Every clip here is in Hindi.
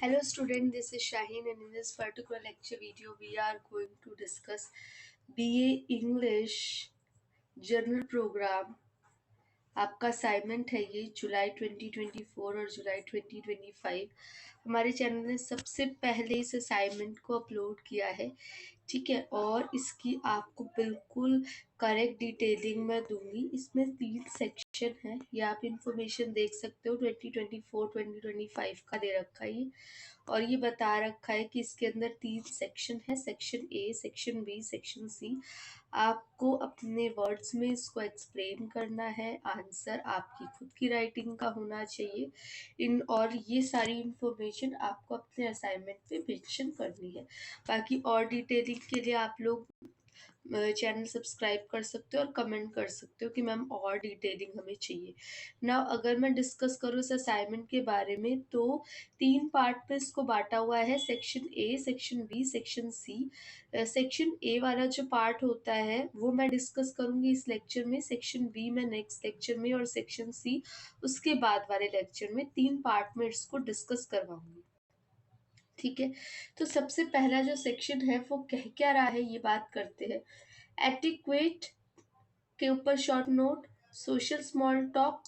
Hello student, this is Shaheen and in this particular lecture video we are going to discuss BA English General Program। आपका असाइनमेंट है ये जुलाई 2024 और जुलाई 2025। हमारे चैनल ने सबसे पहले इस असाइनमेंट को अपलोड किया है, ठीक है, और इसकी आपको बिल्कुल करेक्ट डिटेलिंग मैं दूंगी। इसमें 3 सेक्शन है, ये आप इंफॉर्मेशन देख सकते हो। 2024-2025 का दे रखा है ये, और ये बता रखा है कि इसके अंदर 3 सेक्शन है, section A, section B, section C. आपको अपने वर्ड्स में इसको एक्सप्लेन करना है, आंसर आपकी खुद की राइटिंग का होना चाहिए और ये सारी इंफॉर्मेशन आपको अपने असाइनमेंट पे मेंशन करनी है। बाकी और डिटेलिंग के लिए आप लोग चैनल सब्सक्राइब कर सकते हो और कमेंट कर सकते हो कि मैम और डिटेलिंग हमें चाहिए ना। अगर मैं डिस्कस करूँ इस असाइनमेंट के बारे में तो 3 पार्ट पे इसको बांटा हुआ है, section A, section B, section C. Section A वाला जो पार्ट होता है वो मैं डिस्कस करूंगी इस लेक्चर में, सेक्शन बी मैं नेक्स्ट लेक्चर में, और सेक्शन सी उसके बाद वाले लेक्चर में। 3 पार्ट में इसको डिस्कस करवाऊंगी, ठीक है। तो सबसे पहला जो सेक्शन है वो कह क्या रहा है ये बात करते हैं। एटिक्वेट के ऊपर short note, social small talk,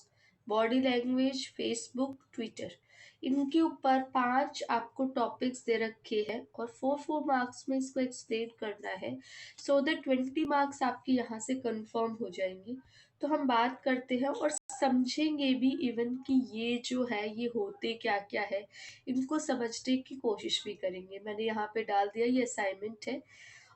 body language, Facebook, Twitter, इनके ऊपर 5 आपको टॉपिक्स दे रखे हैं और 4 मार्क्स में इसको एक्सप्लेन करना है, सो दैट 20 मार्क्स आपके यहाँ से कंफर्म हो जाएंगे। तो हम बात करते हैं और समझेंगे भी इवन कि ये जो है ये होते क्या क्या है, इनको समझने की कोशिश भी करेंगे। मैंने यहाँ पे डाल दिया, ये असाइनमेंट है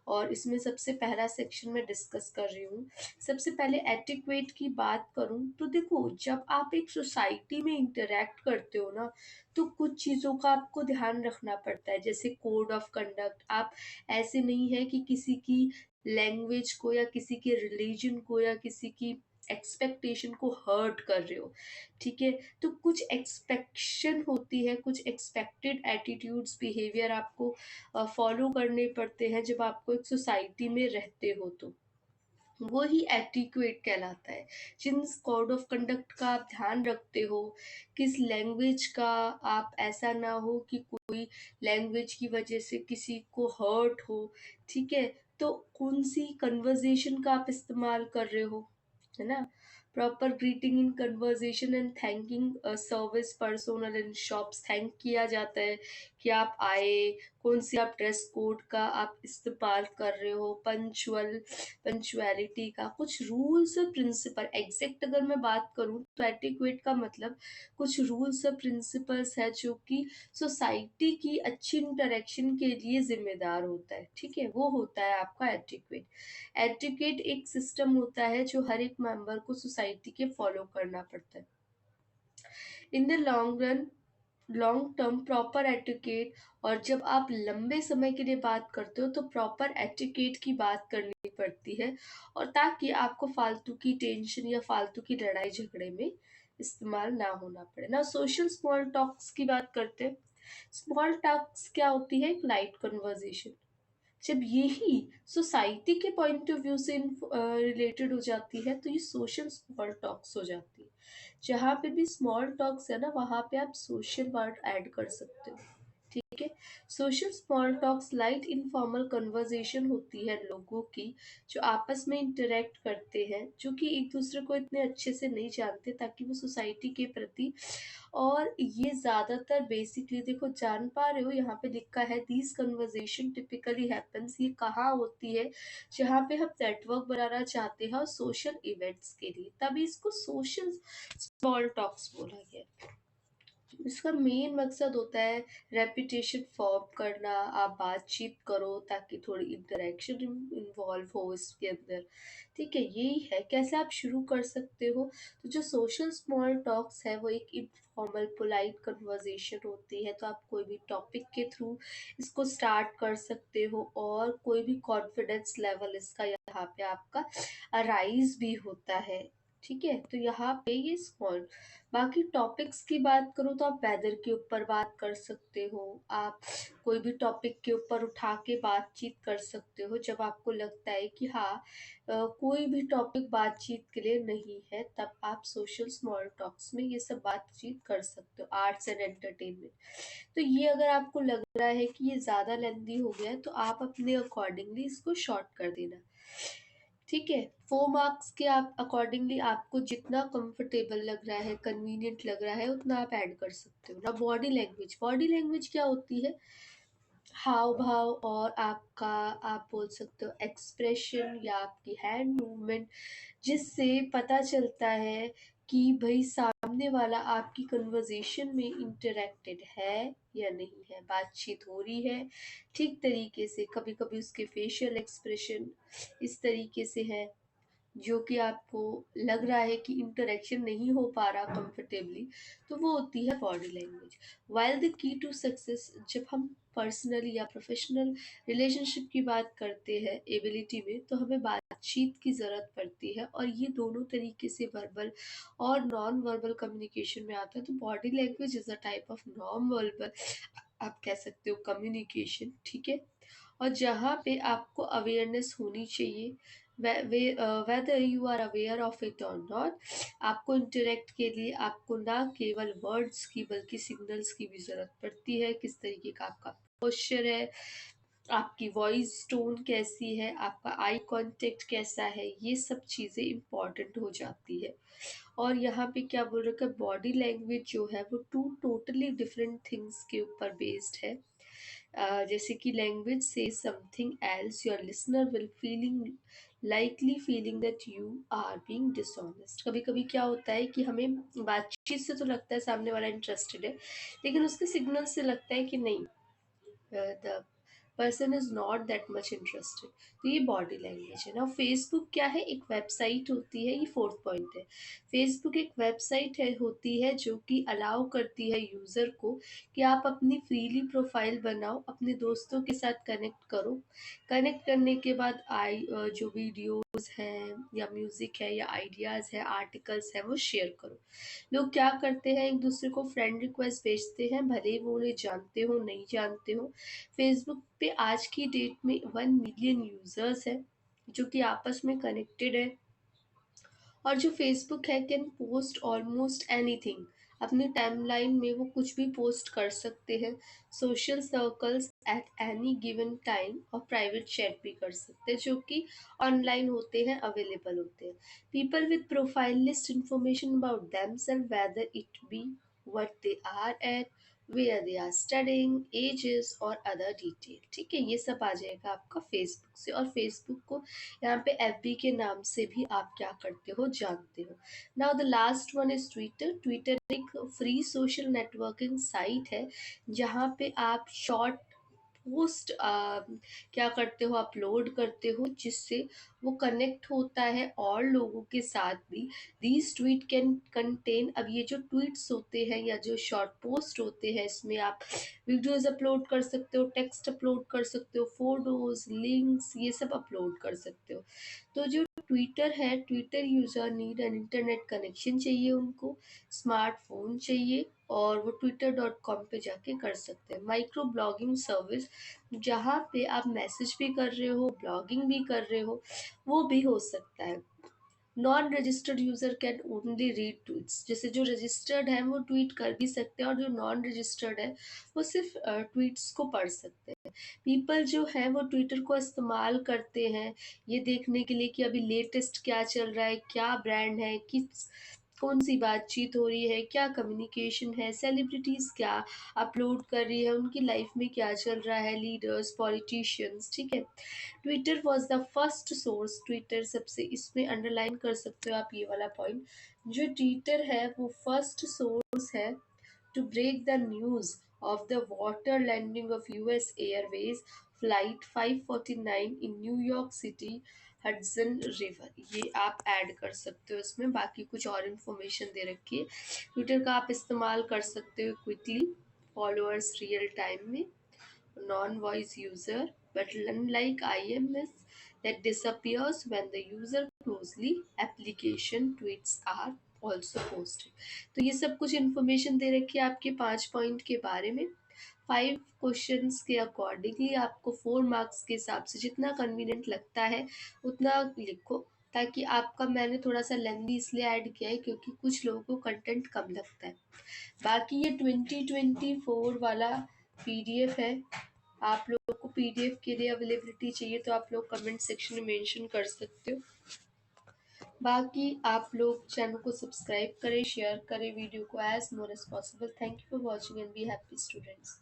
और इसमें सबसे पहला सेक्शन में डिस्कस कर रही हूँ। सबसे पहले एटिक्वेट की बात करूँ तो देखो, जब आप एक सोसाइटी में इंटरेक्ट करते हो ना, तो कुछ चीज़ों का आपको ध्यान रखना पड़ता है, जैसे कोड ऑफ कंडक्ट। आप ऐसे नहीं है कि किसी की लैंग्वेज को या किसी के रिलीजन को या किसी की एक्सपेक्टेशन को हर्ट कर रहे हो, ठीक है। तो कुछ एक्सपेक्शन होती है, कुछ एक्सपेक्टेड एटीट्यूड्स, बिहेवियर आपको फॉलो करने पड़ते हैं जब आपको एक सोसाइटी में रहते हो, तो वो ही एटिक्वेट कहलाता है। जिन कोड ऑफ कंडक्ट का आप ध्यान रखते हो, किस लैंग्वेज का, आप ऐसा ना हो कि कोई लैंग्वेज की वजह से किसी को हर्ट हो, ठीक है। तो कौन सी कन्वर्जेशन का आप इस्तेमाल कर रहे हो, है ना। Proper greeting in conversation and thanking service personnel in shops, thank किया जाता है कि आप आए। कौन सी आप ड्रेस कोड का आप इस्तेमाल कर रहे हो, पंचुअलिटी का, कुछ रूल्स और प्रिंसिपल। एग्जैक्ट अगर मैं बात करूं तो एटिक्वेट का मतलब कुछ रूल्स और प्रिंसिपल्स है जो कि सोसाइटी की अच्छी इंटरेक्शन के लिए जिम्मेदार होता है, ठीक है। वो होता है आपका एटिक्वेट। एटिक्वेट एक सिस्टम होता है जो हर एक मेंबर को सोसाइटी के फॉलो करना पड़ता है। In the long term proper etiquette, और जब आप लंबे समय के लिए बात करते हो तो प्रॉपर एटिकेट की बात करनी पड़ती है, और ताकि आपको फालतू की टेंशन या फालतू की लड़ाई झगड़े में इस्तेमाल ना होना पड़े ना। सोशल स्मॉल टॉक्स की बात करते हैं। स्मॉल टॉक्स क्या होती है? एक लाइट कन्वर्जेशन। जब यही सोसाइटी के पॉइंट ऑफ व्यू से रिलेटेड हो जाती है तो ये सोशल स्मॉल टॉक्स हो जाती है। जहाँ पे भी स्मॉल टॉक्स है ना, वहाँ पे आप सोशल वर्ड ऐड कर सकते हो, ठीक है। Social small talks light informal conversation होती है लोगों की जो आपस में इंटरेक्ट करते हैं, जो कि एक दूसरे को इतने अच्छे से नहीं जानते, ताकि वो सोसाइटी के प्रति, और ये ज्यादातर बेसिकली देखो, जान पा रहे हो यहाँ पे लिखा है दीज कन्वर्जेशन टिपिकली हैपन्स, ये कहाँ होती है? जहाँ पे हम नेटवर्क बनाना चाहते हैं सोशल इवेंट्स के लिए, तभी इसको सोशल स्मॉल टॉक्स बोला गया। इसका मेन मकसद होता है रेपुटेशन फॉर्म करना, आप बातचीत करो ताकि थोड़ी इंटरेक्शन इन्वॉल्व हो इसके अंदर, ठीक है। यही है कैसे आप शुरू कर सकते हो। तो जो सोशल स्मॉल टॉक्स है वो एक इनफॉर्मल पोलाइट कन्वर्जेशन होती है, तो आप कोई भी टॉपिक के थ्रू इसको स्टार्ट कर सकते हो, और कोई भी कॉन्फिडेंस लेवल इसका यहाँ पे आपका अराइज भी होता है, ठीक है, तो यहाँ पे ये स्मॉल। बाकी टॉपिक्स की बात करूँ तो आप वेदर के ऊपर बात कर सकते हो, आप कोई भी टॉपिक के ऊपर उठा के बातचीत कर सकते हो जब आपको लगता है कि हाँ कोई भी टॉपिक बातचीत के लिए नहीं है, तब आप सोशल स्मॉल टॉक्स में ये सब बातचीत कर सकते हो। आर्ट्स एंड एंटरटेनमेंट, तो ये अगर आपको लग रहा है कि ये ज़्यादा लेंदी हो गया है तो आप अपने अकॉर्डिंगली इसको शॉर्ट कर देना। ठीक है, 4 मार्क्स के आप अकॉर्डिंगली आपको जितना कंफर्टेबल लग रहा है, कन्वीनियंट लग रहा है, उतना आप ऐड कर सकते हो ना। बॉडी लैंग्वेज, बॉडी लैंग्वेज क्या होती है? हाव भाव और आपका, आप बोल सकते हो एक्सप्रेशन या आपकी हैंड मूवमेंट, जिससे पता चलता है कि भाई सामने वाला आपकी कन्वर्जेशन में इंटरेक्टेड है या नहीं है, बातचीत हो रही है ठीक तरीके से। कभी कभी उसके फेशियल एक्सप्रेशन इस तरीके से है जो कि आपको लग रहा है कि इंटरेक्शन नहीं हो पा रहा कंफर्टेबली, तो वो होती है body language. While the key to success, जब हम पर्सनल या प्रोफेशनल रिलेशनशिप की बात करते हैं एबिलिटी में, तो हमें बातचीत की ज़रूरत पड़ती है, और ये दोनों तरीके से वर्बल और नॉन वर्बल कम्युनिकेशन में आता है। तो body language is a type of non verbal, आप कह सकते हो, कम्युनिकेशन। ठीक है, और जहाँ पे आपको अवेयरनेस होनी चाहिए, whether you are aware of it और नॉट, आपको इंटरेक्ट के लिए आपको ना केवल वर्ड्स की बल्कि सिग्नल्स की भी ज़रूरत पड़ती है। किस तरीके का आपका पोस्चर है, आपकी वॉइस टोन कैसी है, आपका आई कांटेक्ट कैसा है, ये सब चीज़ें इम्पॉर्टेंट हो जाती है। और यहाँ पे क्या बोल रखा है, बॉडी लैंग्वेज जो है वो टू टोटली डिफरेंट थिंग्स के ऊपर बेस्ड है। जैसे कि लैंग्वेज से something else, your listener will feeling likely feeling that you are being dishonest. कभी कभी क्या होता है कि हमें बातचीत से तो लगता है सामने वाला इंटरेस्टेड है, लेकिन उसके सिग्नल से लगता है कि नहीं, the person is not that much interested. तो ये बॉडी लैंग्वेज है ना। फेसबुक क्या है, एक वेबसाइट होती है, ये फोर्थ पॉइंट है। फेसबुक एक वेबसाइट है, होती है जो कि अलाउ करती है यूज़र को कि आप अपनी फ्रीली प्रोफाइल बनाओ, अपने दोस्तों के साथ कनेक्ट करो। कनेक्ट करने के बाद जो वीडियोस हैं या म्यूज़िक है या आइडियाज़ है, आर्टिकल्स हैं, वो शेयर करो। लोग क्या करते हैं, एक दूसरे को फ्रेंड रिक्वेस्ट भेजते हैं, भले ही वो उन्हें जानते हो नहीं जानते हो। फेसबुक पे आज की डेट में 1 मिलियन यूजर्स हैं जो कि आपस में कनेक्टेड है, और जो फेसबुक है कैन पोस्ट ऑलमोस्ट एनीथिंग। अपनी टाइमलाइन में वो कुछ भी पोस्ट कर सकते हैं। Social circles at any given time, और प्राइवेट चैट भी कर सकते हैं जो कि ऑनलाइन होते हैं, अवेलेबल होते हैं। People with profile list information about themselves, whether it be what they are at, where they are studying, ages और other detail। ठीक है, ये सब आ जाएगा आपका फेसबुक से। और फेसबुक को यहाँ पे एफबी के नाम से भी आप क्या करते हो, जानते हो। Now the last one is Twitter. Twitter एक फ्री सोशल नेटवर्किंग साइट है जहाँ पे आप शॉर्ट पोस्ट क्या करते हो, अपलोड करते हो, जिससे वो कनेक्ट होता है और लोगों के साथ भी। दीज ट्वीट कैन कंटेन, अब ये जो ट्वीट्स होते हैं या जो शॉर्ट पोस्ट होते हैं, इसमें आप वीडियोस अपलोड कर सकते हो, टेक्स्ट अपलोड कर सकते हो, फोटोज, लिंक्स, ये सब अपलोड कर सकते हो। तो जो ट्विटर है, Twitter user need an internet connection चाहिए उनको, स्मार्टफोन चाहिए, और वो twitter.com पे जाके कर सकते हैं। माइक्रो ब्लॉगिंग सर्विस, जहाँ पे आप मैसेज भी कर रहे हो, ब्लॉगिंग भी कर रहे हो, वो भी हो सकता है। Non registered user can only read tweets, जैसे जो रजिस्टर्ड है वो ट्वीट कर भी सकते हैं, और जो नॉन रजिस्टर्ड है वो सिर्फ ट्वीट्स को पढ़ सकते हैं। पीपल जो है वो ट्विटर को इस्तेमाल करते हैं ये देखने के लिए कि अभी लेटेस्ट क्या चल रहा है, क्या ब्रांड है, किस कौन सी बातचीत हो रही है, क्या कम्युनिकेशन है, सेलिब्रिटीज़ क्या अपलोड कर रही है, उनकी लाइफ में क्या चल रहा है, लीडर्स, पॉलिटिशियंस। ठीक है, Twitter was the first source. Twitter सबसे, इसमें अंडरलाइन कर सकते हो आप ये वाला पॉइंट, जो ट्विटर है वो फर्स्ट सोर्स है to break the news of the water landing of US Airways Flight 549 in New York City Hudson river. ये आप ऐड कर सकते हो इसमें, बाकी कुछ और इन्फॉर्मेशन दे रखी है। ट्विटर का आप इस्तेमाल कर सकते हो क्विकली, फॉलोअर्स रियल टाइम में, non-voice user, but unlike IMS that disappears when the user closely, application tweets are also posted. तो ये सब कुछ इन्फॉर्मेशन दे रखी है आपके 5 पॉइंट के बारे में। 5 क्वेश्चंस के अकॉर्डिंगली आपको 4 मार्क्स के हिसाब से जितना कन्वीनियंट लगता है उतना लिखो, ताकि आपका, मैंने थोड़ा सा लेंदी इसलिए ऐड किया है क्योंकि कुछ लोगों को कंटेंट कम लगता है। बाकी ये 2024 वाला पीडीएफ है। आप लोगों को पीडीएफ के लिए अवेलेबिलिटी चाहिए तो आप लोग कमेंट सेक्शन में मेंशन कर सकते हो। बाकी आप लोग चैनल को सब्सक्राइब करें, शेयर करें वीडियो को as more as possible. Thank you for watching and be happy students.